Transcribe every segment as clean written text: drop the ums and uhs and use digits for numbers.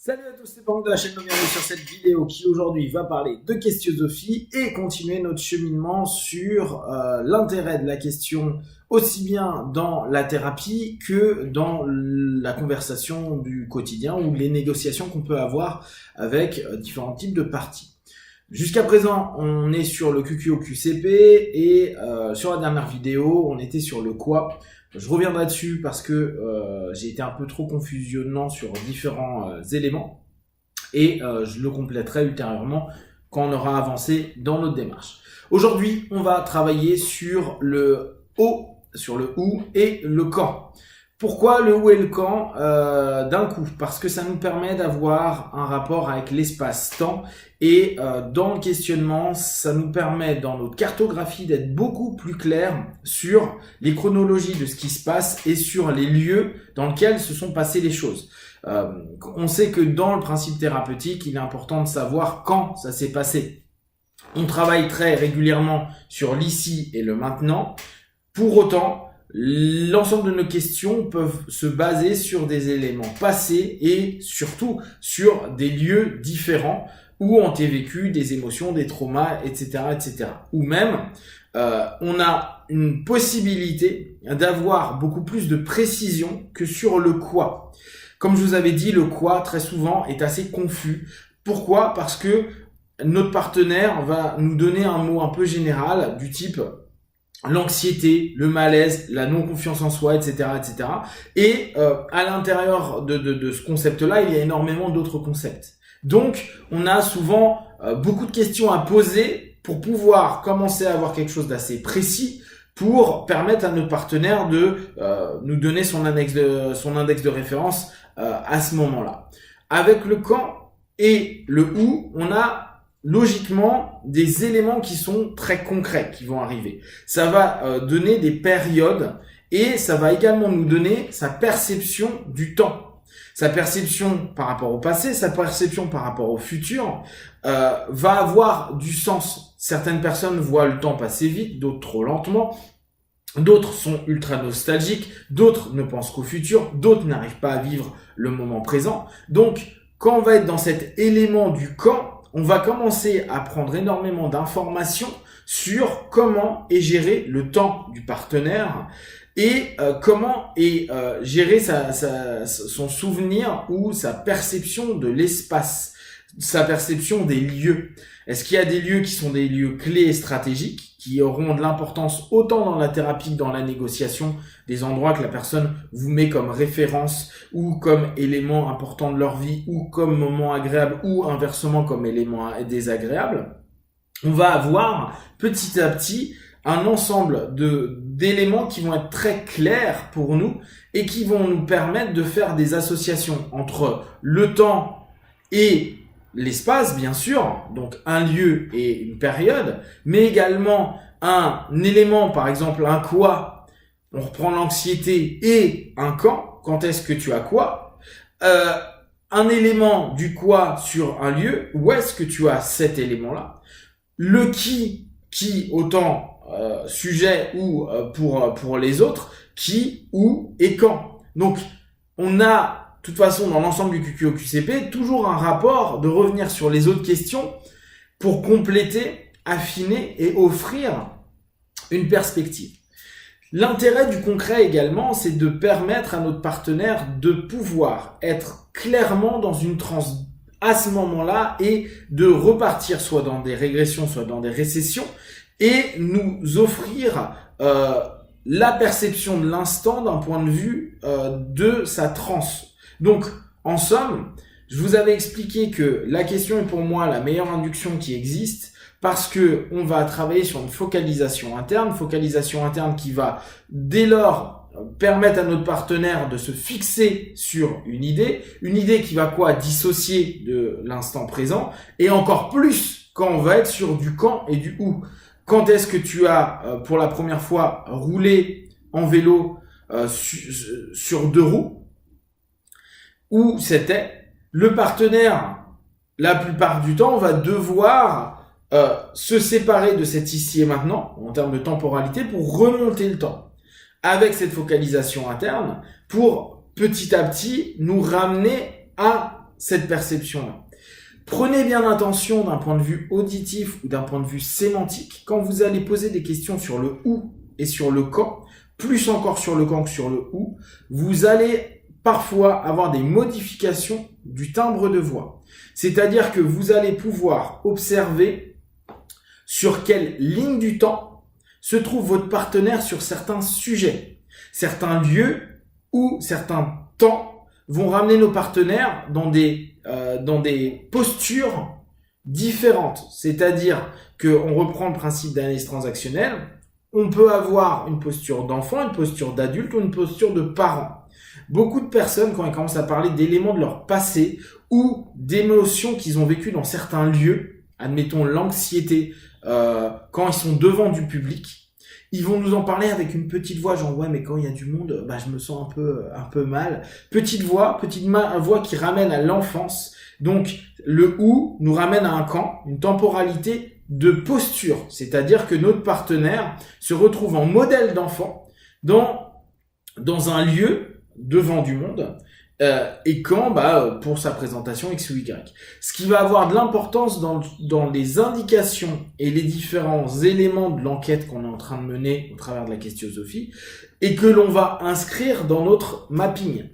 Salut à tous, c'est Franck de la chaîne. Bienvenue sur cette vidéo qui aujourd'hui va parler de questiosophie et continuer notre cheminement sur l'intérêt de la question aussi bien dans la thérapie que dans la conversation du quotidien ou les négociations qu'on peut avoir avec différents types de parties. Jusqu'à présent, on est sur le QQ au QCP et sur la dernière vidéo, on était sur le quoi. Je reviendrai dessus parce que j'ai été un peu trop confusionnant sur différents éléments et je le compléterai ultérieurement quand on aura avancé dans notre démarche. Aujourd'hui, on va travailler sur le sur le où et le quand. Pourquoi le où et le quand d'un coup? Parce que ça nous permet d'avoir un rapport avec l'espace-temps et dans le questionnement, ça nous permet dans notre cartographie d'être beaucoup plus clair sur les chronologies de ce qui se passe et sur les lieux dans lesquels se sont passées les choses. On sait que dans le principe thérapeutique, il est important de savoir quand ça s'est passé. On travaille très régulièrement sur l'ici et le maintenant. Pour autant, l'ensemble de nos questions peuvent se baser sur des éléments passés et surtout sur des lieux différents où ont été vécues des émotions, des traumas, etc., etc. Ou même, on a une possibilité d'avoir beaucoup plus de précision que sur le quoi. Comme je vous avais dit, le quoi, très souvent, est assez confus. Pourquoi? Parce que notre partenaire va nous donner un mot un peu général du type l'anxiété, le malaise, la non-confiance en soi, etc., etc. Et à l'intérieur de ce concept-là, il y a énormément d'autres concepts. Donc, on a souvent beaucoup de questions à poser pour pouvoir commencer à avoir quelque chose d'assez précis pour permettre à notre partenaire de nous donner son index de référence à ce moment-là. Avec le quand et le où, on a logiquement des éléments qui sont très concrets qui vont arriver. Ça va donner des périodes et ça va également nous donner sa perception du temps. Sa perception par rapport au passé, sa perception par rapport au futur va avoir du sens. Certaines personnes voient le temps passer vite, d'autres trop lentement. D'autres sont ultra nostalgiques, d'autres ne pensent qu'au futur, d'autres n'arrivent pas à vivre le moment présent. Donc, quand on va être dans cet élément du quand, on va commencer à prendre énormément d'informations sur comment est géré le temps du partenaire et comment est géré son souvenir ou sa perception de l'espace, sa perception des lieux. Est-ce qu'il y a des lieux qui sont des lieux clés et stratégiques qui auront de l'importance autant dans la thérapie que dans la négociation, des endroits que la personne vous met comme référence ou comme élément important de leur vie ou comme moment agréable ou inversement comme élément désagréable? On va avoir petit à petit un ensemble d'éléments qui vont être très clairs pour nous et qui vont nous permettre de faire des associations entre le temps et l'espace, bien sûr, donc un lieu et une période, mais également un élément, par exemple un quoi, on reprend l'anxiété, et un quand est-ce que tu as quoi, un élément du quoi sur un lieu, où est-ce que tu as cet élément-là, le qui autant sujet ou pour les autres, qui, où et quand. Donc, on a de toute façon, dans l'ensemble du QQ au QCP, toujours un rapport de revenir sur les autres questions pour compléter, affiner et offrir une perspective. L'intérêt du concret également, c'est de permettre à notre partenaire de pouvoir être clairement dans une transe à ce moment-là et de repartir soit dans des régressions, soit dans des récessions et nous offrir la perception de l'instant d'un point de vue de sa transe. Donc, en somme, je vous avais expliqué que la question est pour moi la meilleure induction qui existe parce que on va travailler sur une focalisation interne qui va dès lors permettre à notre partenaire de se fixer sur une idée qui va dissocier de l'instant présent et encore plus quand on va être sur du quand et du où. Quand est-ce que tu as pour la première fois roulé en vélo sur deux roues? Où c'était le partenaire, la plupart du temps, va devoir se séparer de cet ici et maintenant, en termes de temporalité, pour remonter le temps. Avec cette focalisation interne, pour petit à petit nous ramener à cette perception-là. Prenez bien attention d'un point de vue auditif ou d'un point de vue sémantique, quand vous allez poser des questions sur le où et sur le quand, plus encore sur le quand que sur le où, vous allez parfois avoir des modifications du timbre de voix. C'est-à-dire que vous allez pouvoir observer sur quelle ligne du temps se trouve votre partenaire sur certains sujets. Certains lieux ou certains temps vont ramener nos partenaires dans des postures différentes. C'est-à-dire qu'on reprend le principe d'analyse transactionnelle, on peut avoir une posture d'enfant, une posture d'adulte ou une posture de parent. Beaucoup de personnes, quand elles commencent à parler d'éléments de leur passé ou d'émotions qu'ils ont vécues dans certains lieux, admettons l'anxiété, quand ils sont devant du public, ils vont nous en parler avec une petite voix, genre ouais mais quand il y a du monde, je me sens un peu mal. Petite voix qui ramène à l'enfance. Donc le où nous ramène à un quand, une temporalité de posture, c'est-à-dire que notre partenaire se retrouve en modèle d'enfant dans un lieu devant du monde, et quand pour sa présentation X ou Y. Ce qui va avoir de l'importance dans les indications et les différents éléments de l'enquête qu'on est en train de mener au travers de la questiosophie, et que l'on va inscrire dans notre mapping.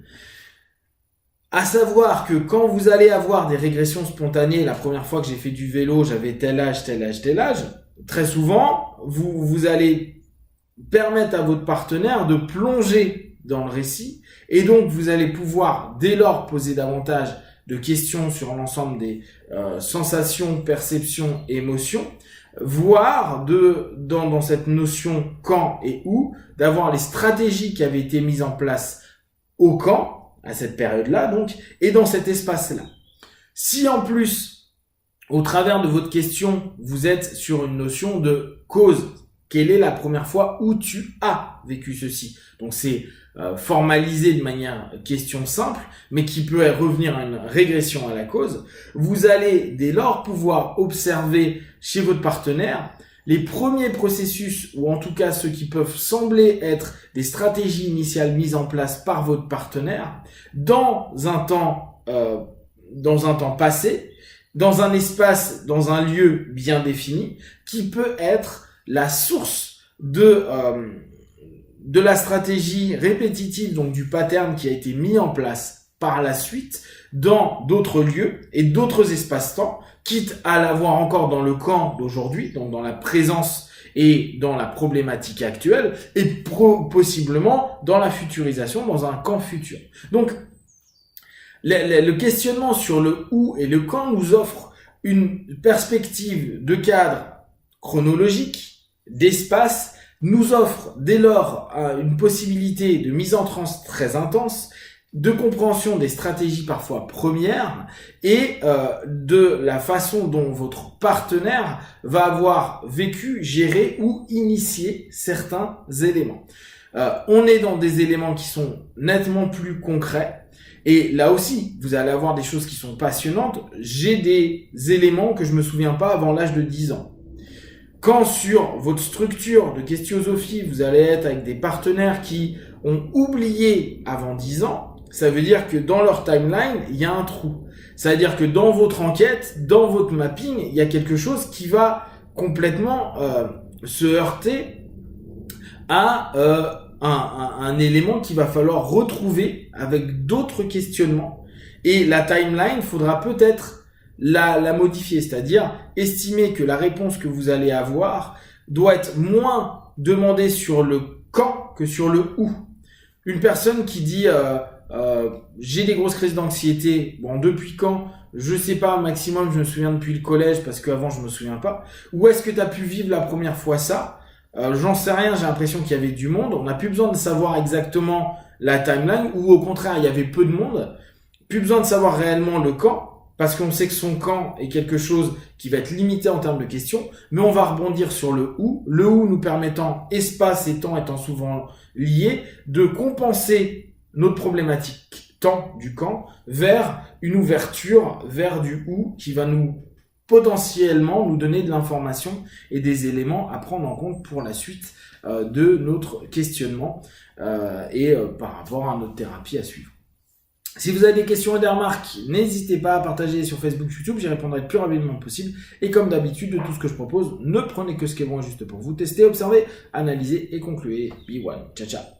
À savoir que quand vous allez avoir des régressions spontanées, la première fois que j'ai fait du vélo, j'avais tel âge, très souvent, vous allez permettre à votre partenaire de plonger dans le récit, et donc vous allez pouvoir dès lors poser davantage de questions sur l'ensemble des sensations, perceptions et émotions, voire dans cette notion quand et où, d'avoir les stratégies qui avaient été mises en place au quand, à cette période-là donc, et dans cet espace-là. Si en plus, au travers de votre question, vous êtes sur une notion de cause, quelle est la première fois où tu as vécu ceci? Donc c'est formalisé de manière question simple, mais qui peut revenir à une régression à la cause. Vous allez dès lors pouvoir observer chez votre partenaire les premiers processus, ou en tout cas ceux qui peuvent sembler être des stratégies initiales mises en place par votre partenaire dans un temps passé, dans un espace, dans un lieu bien défini, qui peut être la source de la stratégie répétitive, donc du pattern qui a été mis en place par la suite dans d'autres lieux et d'autres espaces-temps, quitte à l'avoir encore dans le camp d'aujourd'hui, donc dans la présence et dans la problématique actuelle, et possiblement dans la futurisation, dans un camp futur. Donc, le questionnement sur le où et le quand nous offre une perspective de cadre chronologique, d'espace, nous offre dès lors une possibilité de mise en transe très intense, de compréhension des stratégies parfois premières et de la façon dont votre partenaire va avoir vécu, géré ou initié certains éléments. On est dans des éléments qui sont nettement plus concrets et là aussi, vous allez avoir des choses qui sont passionnantes. J'ai des éléments que je me souviens pas avant l'âge de 10 ans. Quand sur votre structure de questiosophie, vous allez être avec des partenaires qui ont oublié avant 10 ans, ça veut dire que dans leur timeline, il y a un trou. Ça veut dire que dans votre enquête, dans votre mapping, il y a quelque chose qui va complètement se heurter à un élément qu'il va falloir retrouver avec d'autres questionnements. Et la timeline, il faudra peut-être la modifier, c'est-à-dire estimer que la réponse que vous allez avoir doit être moins demandée sur le quand que sur le où. Une personne qui dit j'ai des grosses crises d'anxiété, bon depuis quand? Je sais pas, maximum je me souviens depuis le collège parce qu'avant je me souviens pas. Où est-ce que tu as pu vivre la première fois ça? J'en sais rien, j'ai l'impression qu'il y avait du monde. On n'a plus besoin de savoir exactement la timeline, ou au contraire il y avait peu de monde. Plus besoin de savoir réellement le quand, parce qu'on sait que son quand est quelque chose qui va être limité en termes de questions, mais on va rebondir sur le où nous permettant, espace et temps étant souvent liés, de compenser notre problématique temps du quand vers une ouverture vers du où qui va nous potentiellement nous donner de l'information et des éléments à prendre en compte pour la suite de notre questionnement et par rapport à notre thérapie à suivre. Si vous avez des questions et des remarques, n'hésitez pas à partager sur Facebook, YouTube, j'y répondrai le plus rapidement possible. Et comme d'habitude, de tout ce que je propose, ne prenez que ce qui est bon et juste pour vous. Testez, observez, analysez et concluez. Be one. Ciao, ciao.